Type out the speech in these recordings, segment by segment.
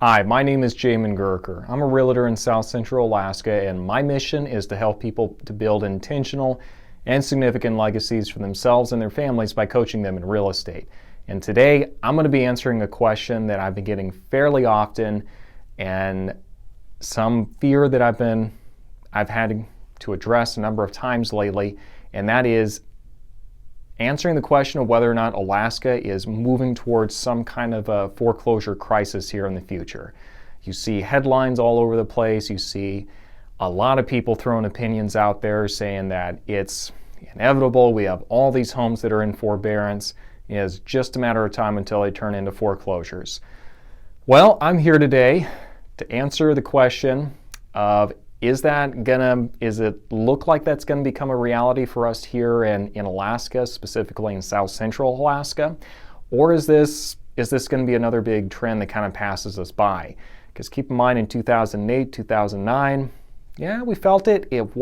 Hi, my name is Jamin Goecker. I'm a realtor in South Central Alaska, and my mission is to help people to build intentional and significant legacies for themselves and their families by coaching them in real estate. And today, I'm going to be answering a question that I've been getting fairly often, and some fear that I've had to address a number of times lately, and that is answering the question of whether or not Alaska is moving towards some kind of a foreclosure crisis here in the future. You see headlines all over the place. You see a lot of people throwing opinions out there saying that it's inevitable. We have all these homes that are in forbearance. It's just a matter of time until they turn into foreclosures. Well, I'm here today to answer the question of is it look like that's going to become a reality for us here in Alaska, specifically in South Central Alaska? Or is this going to be another big trend that kind of passes us by? Because keep in mind, in 2008, 2009, yeah, we felt it. It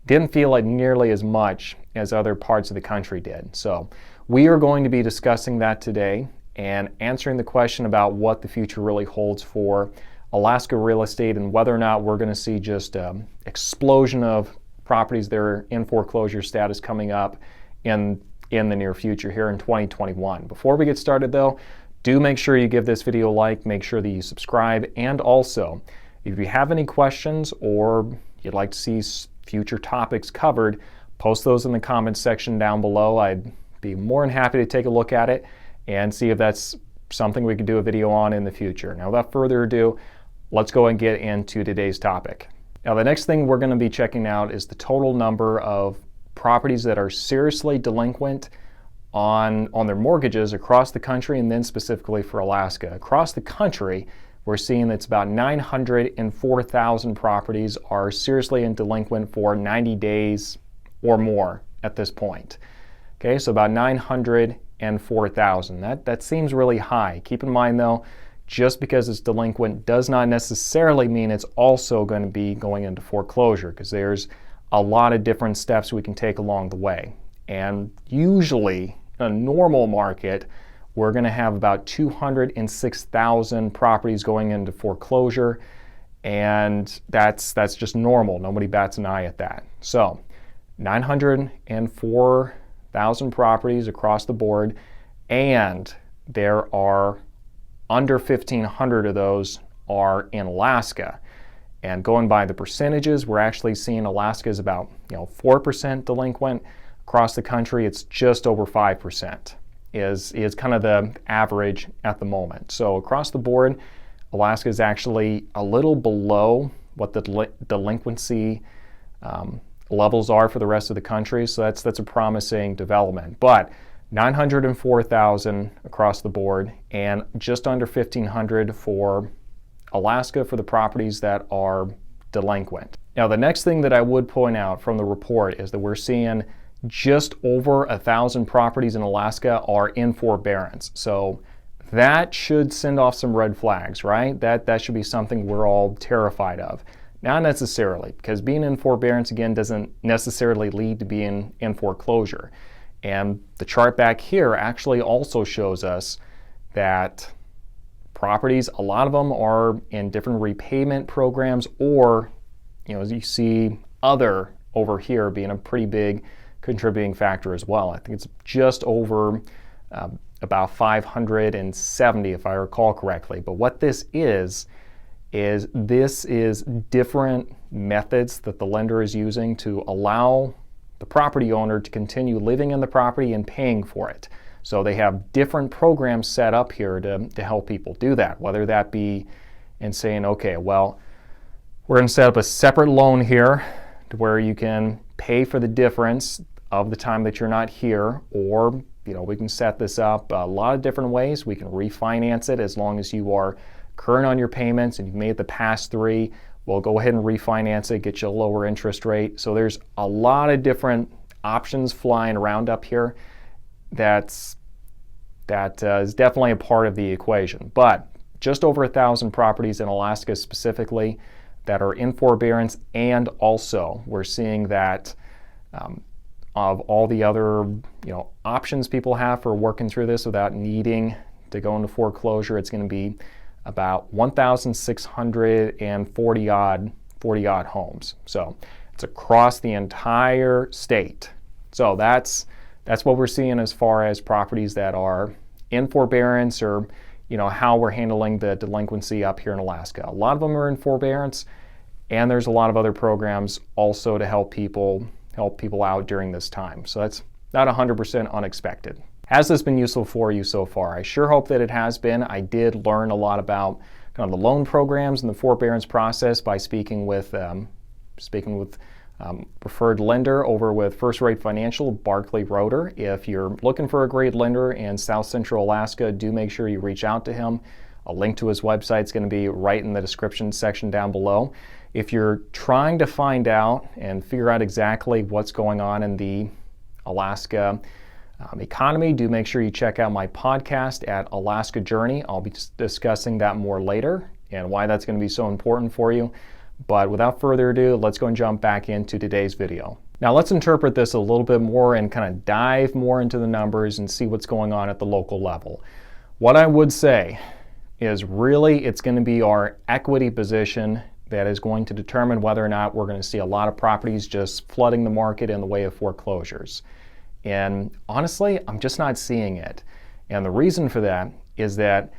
didn't feel like nearly as much as other parts of the country did. So we are going to be discussing that today and answering the question about what the future really holds for Alaska real estate and whether or not we're going to see just an explosion of properties that are in foreclosure status coming up in the near future here in 2021. Before we get started though, do make sure you give this video a like, make sure that you subscribe, and also if you have any questions or you'd like to see future topics covered, post those in the comments section down below. I'd be more than happy to take a look at it and see if that's something we could do a video on in the future. Now without further ado, let's go and get into today's topic. Now the next thing we're going to be checking out is the total number of properties that are seriously delinquent on their mortgages across the country, and then specifically for Alaska. Across the country, we're seeing that's about 904,000 properties are seriously delinquent for 90 days or more at this point. Okay, so about 904,000. That seems really high. Keep in mind though, just because it's delinquent does not necessarily mean it's also going to be going into foreclosure, because there's a lot of different steps we can take along the way. And usually in a normal market, we're going to have about 206,000 properties going into foreclosure, and that's just normal. Nobody bats an eye at that. So 904,000 properties across the board, and there are under 1,500 of those are in Alaska. And going by the percentages, we're actually seeing Alaska is about 4% delinquent. Across the country, it's just over 5% is kind of the average at the moment. So across the board, Alaska is actually a little below what the delinquency levels are for the rest of the country. So that's a promising development. But 904,000 across the board, and just under 1,500 for Alaska for the properties that are delinquent. Now the next thing that I would point out from the report is that we're seeing just over 1,000 properties in Alaska are in forbearance. So that should send off some red flags, right? That should be something we're all terrified of. Not necessarily, because being in forbearance again doesn't necessarily lead to being in foreclosure. And the chart back here actually also shows us that properties, a lot of them are in different repayment programs, or, as you see, other over here being a pretty big contributing factor as well. I think it's just over about 570 if I recall correctly. But what this is different methods that the lender is using to allow the property owner to continue living in the property and paying for it. So they have different programs set up here to help people do that, whether that be in saying, okay, well, we're going to set up a separate loan here to where you can pay for the difference of the time that you're not here, or we can set this up a lot of different ways. We can refinance it as long as you are current on your payments and you've made the past 3. We'll go ahead and refinance it, get you a lower interest rate. So there's a lot of different options flying around up here. That is definitely a part of the equation. But just over 1,000 properties in Alaska specifically that are in forbearance, and also we're seeing that of all the other options people have for working through this without needing to go into foreclosure, it's going to be about 1,640 odd homes. So it's across the entire state. So that's what we're seeing as far as properties that are in forbearance, or how we're handling the delinquency up here in Alaska. A lot of them are in forbearance, and there's a lot of other programs also to help people out during this time. So that's not 100% unexpected. Has this been useful for you so far? I sure hope that it has been. I did learn a lot about kind of the loan programs and the forbearance process by speaking with preferred lender over with First Rate Financial, Barclay, Roeder. If you're looking for a great lender in South Central Alaska, do make sure you reach out to him. A link to his website is going to be right in the description section down below. If you're trying to find out and figure out exactly what's going on in the Alaska economy, do make sure you check out my podcast at Alaska Journey. I'll be discussing that more later and why that's going to be so important for you. But without further ado, let's go and jump back into today's video. Now let's interpret this a little bit more and kind of dive more into the numbers and see what's going on at the local level. What I would say is really it's going to be our equity position that is going to determine whether or not we're going to see a lot of properties just flooding the market in the way of foreclosures. And honestly, I'm just not seeing it. And the reason for that is that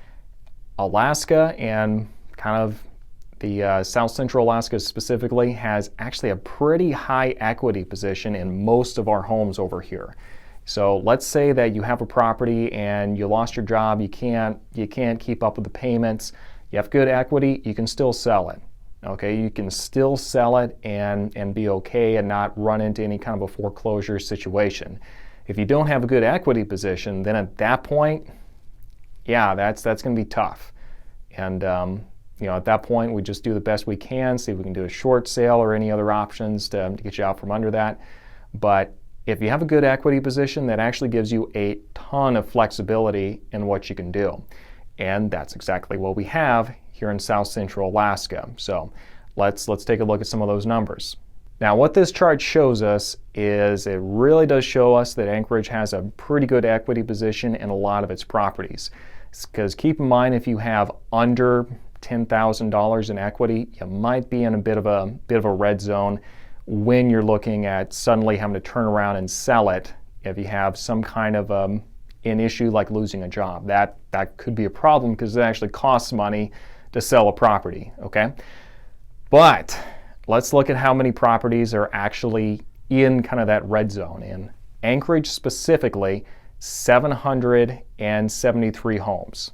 Alaska, and kind of the South Central Alaska specifically, has actually a pretty high equity position in most of our homes over here. So let's say that you have a property and you lost your job, you can't keep up with the payments, you have good equity, you can still sell it. Okay, you can still sell it and be okay and not run into any kind of a foreclosure situation. If you don't have a good equity position, then at that point, yeah, that's going to be tough. And at that point, we just do the best we can, see if we can do a short sale or any other options to get you out from under that. But if you have a good equity position, that actually gives you a ton of flexibility in what you can do. And that's exactly what we have here in South Central Alaska. So let's take a look at some of those numbers. Now what this chart shows us is it really does show us that Anchorage has a pretty good equity position in a lot of its properties. Because keep in mind, if you have under $10,000 in equity, you might be in a bit of a red zone when you're looking at suddenly having to turn around and sell it if you have some kind of an issue like losing a job. That could be a problem because it actually costs money to sell a property, okay? But let's look at how many properties are actually in kind of that red zone. In Anchorage specifically, 773 homes.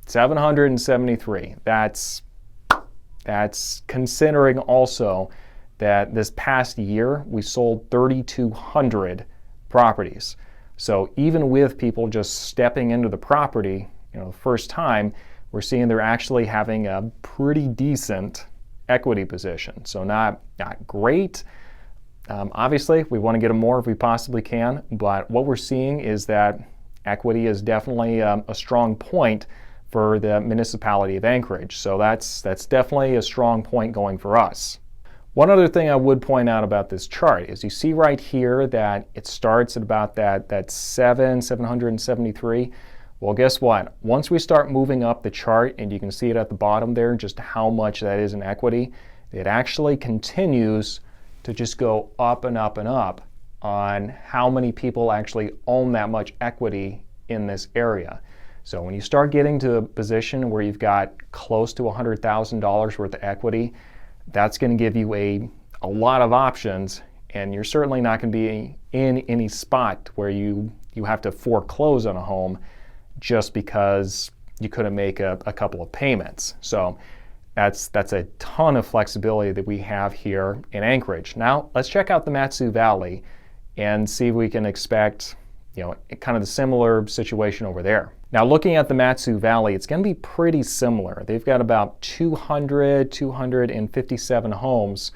773. That's considering also that this past year we sold 3,200 properties. So even with people just stepping into the property, the first time, we're seeing they're actually having a pretty decent equity position. So not great. Obviously, we want to get them more if we possibly can, but what we're seeing is that equity is definitely a strong point for the municipality of Anchorage. So that's definitely a strong point going for us. One other thing I would point out about this chart is you see right here that it starts at about that 773. Well, guess what? Once we start moving up the chart, and you can see it at the bottom there, just how much that is in equity, it actually continues to just go up and up and up on how many people actually own that much equity in this area. So when you start getting to a position where you've got close to $100,000 worth of equity, that's going to give you a lot of options, and you're certainly not going to be in any spot where you have to foreclose on a home just because you couldn't make a couple of payments. So that's a ton of flexibility that we have here in Anchorage. Now let's check out the Mat-Su Valley and see if we can expect kind of the similar situation over there. Now looking at the Mat-Su Valley, it's going to be pretty similar. They've got about 257 homes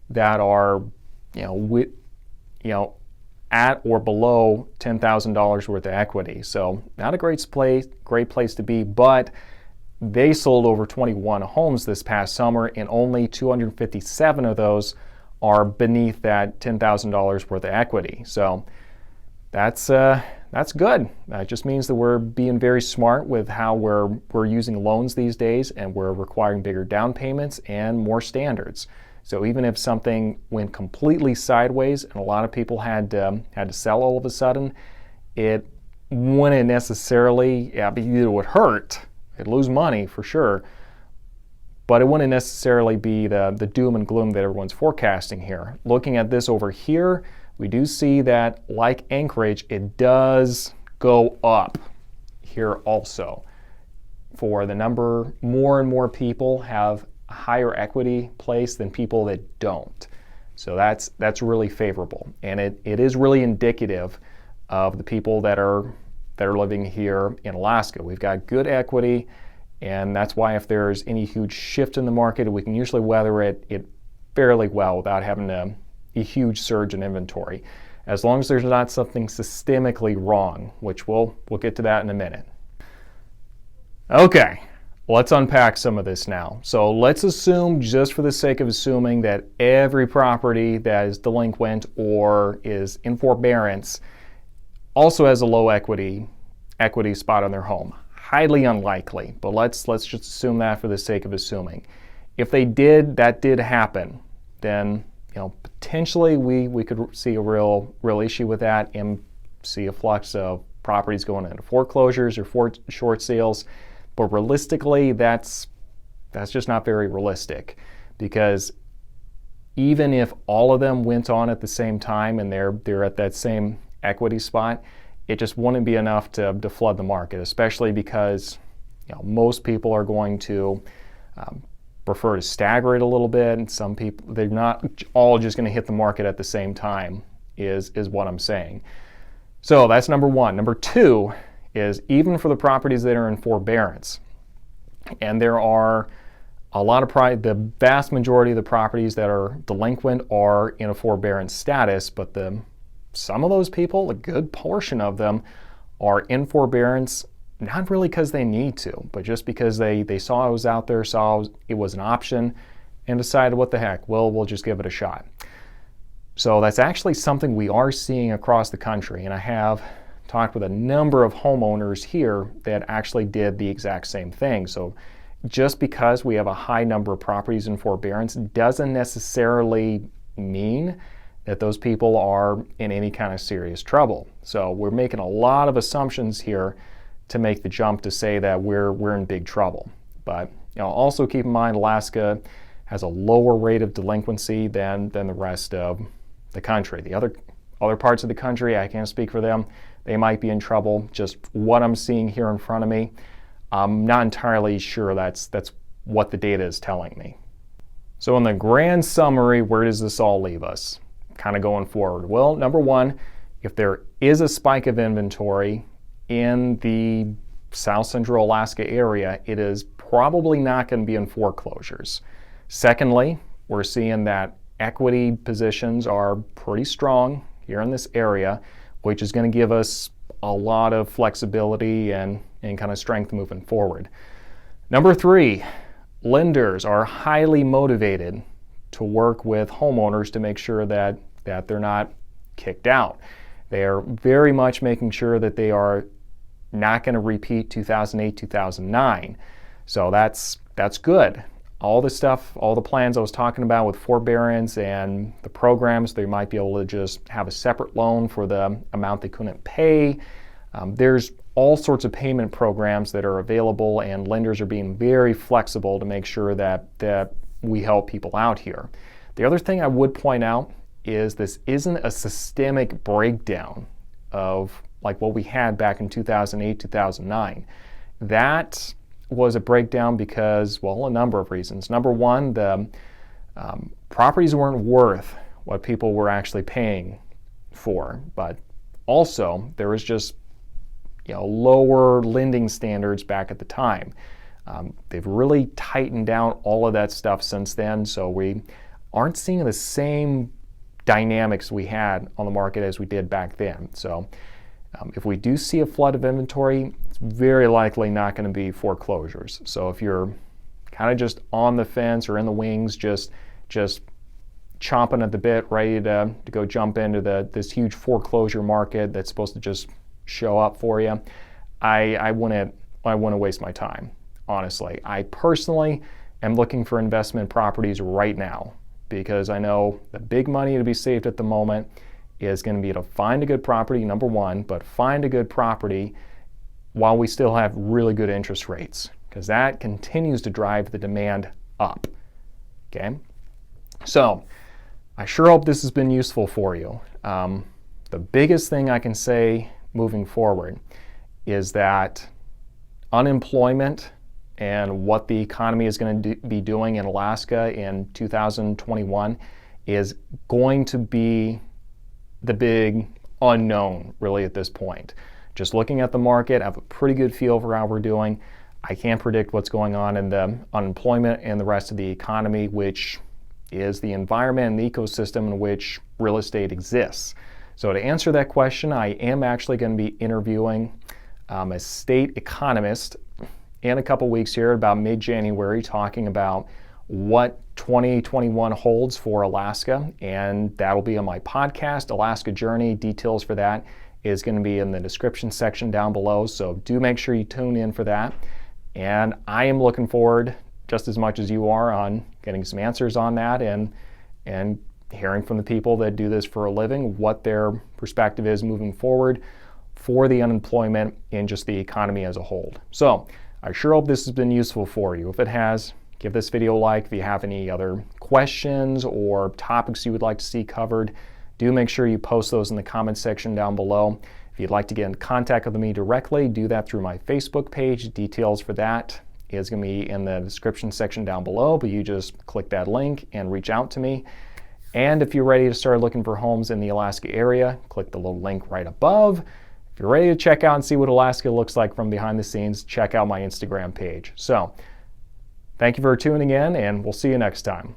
that are at or below $10,000 worth of equity. So not a great place to be, but they sold over 21 homes this past summer, and only 257 of those are beneath that $10,000 worth of equity. So that's that's good. That just means that we're being very smart with how we're using loans these days, and we're requiring bigger down payments and more standards. So even if something went completely sideways and a lot of people had to sell all of a sudden, it wouldn't necessarily, it would hurt. It'd lose money for sure, but it wouldn't necessarily be the doom and gloom that everyone's forecasting here. Looking at this over here, we do see that, like Anchorage, it does go up here also. For the number, more and more people have a higher equity place than people that don't. So that's really favorable, and it is really indicative of the people that are living here in Alaska. We've got good equity, and that's why if there's any huge shift in the market, we can usually weather it fairly well without having a huge surge in inventory, as long as there's not something systemically wrong, which we'll get to that in a minute. Okay, let's unpack some of this now. So let's assume, just for the sake of assuming, that every property that is delinquent or is in forbearance also has a low equity spot on their home. Highly unlikely, but let's just assume that for the sake of assuming. If that did happen, then potentially we could see a real issue with that and see a flux of properties going into foreclosures or short sales. But realistically, that's just not very realistic, because even if all of them went on at the same time and they're at that same equity spot, it just wouldn't be enough to flood the market, especially because most people are going to prefer to stagger it a little bit, and some people, they're not all just going to hit the market at the same time, is what I'm saying. So that's number one. Number two is, even for the properties that are in forbearance, and there are a lot of the vast majority of the properties that are delinquent are in a forbearance status, but some of those people, a good portion of them, are in forbearance, not really because they need to, but just because they saw it was out there, saw it was an option, and decided, what the heck, we'll just give it a shot. So that's actually something we are seeing across the country, and I have talked with a number of homeowners here that actually did the exact same thing. So just because we have a high number of properties in forbearance doesn't necessarily mean that those people are in any kind of serious trouble. So we're making a lot of assumptions here to make the jump to say that we're in big trouble. But also keep in mind, Alaska has a lower rate of delinquency than the rest of the country. The other parts of the country, I can't speak for them. They might be in trouble. Just what I'm seeing here in front of me, I'm not entirely sure that's what the data is telling me. So in the grand summary, where does this all leave us kind of going forward? Well, number one, if there is a spike of inventory in the South Central Alaska area, it is probably not going to be in foreclosures. Secondly, we're seeing that equity positions are pretty strong here in this area, which is going to give us a lot of flexibility and kind of strength moving forward. Number three, lenders are highly motivated to work with homeowners to make sure that they're not kicked out. They are very much making sure that they are not going to repeat 2008, 2009. So that's good. All the stuff, all the plans I was talking about with forbearance and the programs, they might be able to just have a separate loan for the amount they couldn't pay. There's all sorts of payment programs that are available, and lenders are being very flexible to make sure that we help people out here. The other thing I would point out is this isn't a systemic breakdown of like what we had back in 2008, 2009. That was a breakdown because, well, a number of reasons. Number one, the properties weren't worth what people were actually paying for, but also there was just lower lending standards back at the time. They've really tightened down all of that stuff since then, so we aren't seeing the same dynamics we had on the market as we did back then. So if we do see a flood of inventory, it's very likely not going to be foreclosures. So if you're kind of just on the fence or in the wings, just chomping at the bit, ready to go jump into this huge foreclosure market that's supposed to just show up for you. I wouldn't waste my time, honestly. I personally am looking for investment properties right now because I know the big money to be saved at the moment is going to be to find a good property, number one, but find a good property while we still have really good interest rates, because that continues to drive the demand up. Okay? So I sure hope this has been useful for you. The biggest thing I can say moving forward is that unemployment and what the economy is going to be doing in Alaska in 2021 is going to be the big unknown really at this point. Just looking at the market, I have a pretty good feel for how we're doing. I can't predict what's going on in the unemployment and the rest of the economy, which is the environment and the ecosystem in which real estate exists. So to answer that question, I am actually going to be interviewing a state economist in a couple weeks here, about mid-January, talking about what 2021 holds for Alaska, and that'll be on my podcast, Alaska Journey. Details for that is going to be in the description section down below, so do make sure you tune in for that. And I am looking forward just as much as you are on getting some answers on that and hearing from the people that do this for a living what their perspective is moving forward for the unemployment and just the economy as a whole. So I sure hope this has been useful for you. If it has, give this video a like. If you have any other questions or topics you would like to see covered, do make sure you post those in the comments section down below. If you'd like to get in contact with me directly, do that through my Facebook page. Details for that is going to be in the description section down below, but you just click that link and reach out to me. And if you're ready to start looking for homes in the Alaska area, click the little link right above. If you're ready to check out and see what Alaska looks like from behind the scenes, check out my Instagram page. So, thank you for tuning in, and we'll see you next time.